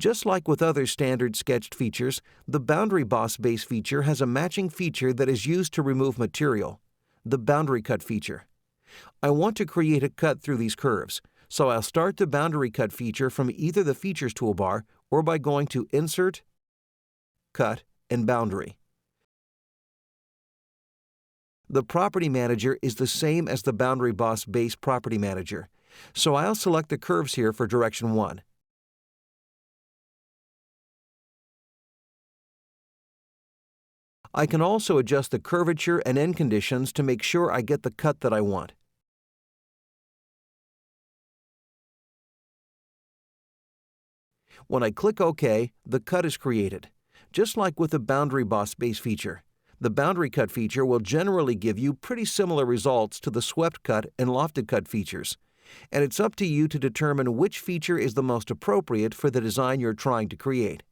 Just like with other standard sketched features, the Boundary Boss base feature has a matching feature that is used to remove material, the Boundary Cut feature. I want to create a cut through these curves, so I'll start the Boundary Cut feature from either the Features toolbar or by going to Insert, Cut, and Boundary. The Property Manager is the same as the Boundary Boss base Property Manager, so I'll select the curves here for Direction 1. I can also adjust the curvature and end conditions to make sure I get the cut that I want. When I click OK, the cut is created. Just like with the Boundary Boss base feature, the Boundary Cut feature will generally give you pretty similar results to the Swept Cut and Lofted Cut features, and it's up to you to determine which feature is the most appropriate for the design you're trying to create.